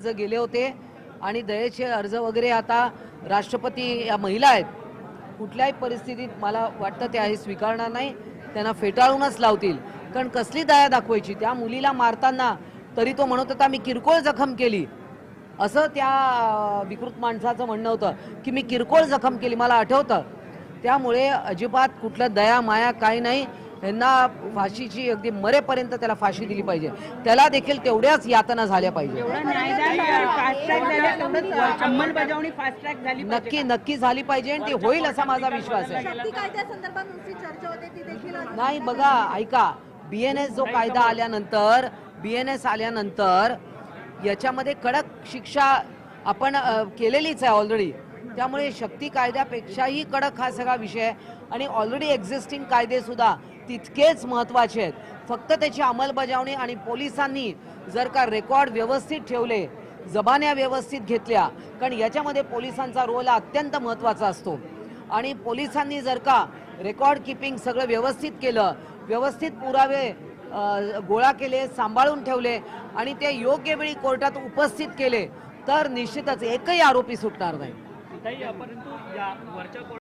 अर्ज गेले होते आणि दयेचे अर्ज वगैरे आता राष्ट्रपती या महिला आहेत, कुठल्याही परिस्थितीत मला वाटतं त्या हे स्वीकारणार नाही, त्यांना फेटाळूनच लावतील. कारण कसली दया दाखवायची त्या मुलीला मारताना, तरी तो म्हणत होता मी किरकोळ जखम केली, असं त्या विकृत माणसाचं म्हणणं होतं की मी किरकोळ जखम केली, मला आठवतं. त्यामुळे अजिबात कुठलं दया माया काही नाही. यांना फाशीची अगदी मरेपर्यंत त्याला फाशी दिली पाहिजे, त्याला देखील तेवढ्याच यातना झाल्या पाहिजे. नक्की झाली पाहिजे आणि ती होईल असा माझा विश्वास आहे. नाही बघा, ऐका, BNS जो कायदा आल्यानंतर, BNS आल्यानंतर याच्यामध्ये कडक शिक्षा आपण केलेलीच आहे ऑलरेडी. त्यामुळे शक्ती कायद्यापेक्षाही कडक हा सगळा विषय आहे आणि ऑलरेडी एक्झिस्टिंग कायदे सुद्धा तितकेच महत्त्वाचे आहेत. फक्त त्याची अंमलबजावणी आणि पोलिसांनी जर का रेकॉर्ड व्यवस्थित ठेवले, जबान्या व्यवस्थित घेतल्या, कारण याच्यामध्ये पोलिसांचा रोल अत्यंत महत्त्वाचा असतो, आणि पोलिसांनी जर का रेकॉर्ड किपिंग सगळं व्यवस्थित केलं, व्यवस्थित पुरावे गोळा केले, सांभाळून ठेवले आणि ते योग्य वेळी कोर्टात उपस्थित केले, तर निश्चितच एकही आरोपी सुटणार नाही. परंतु या वरच्या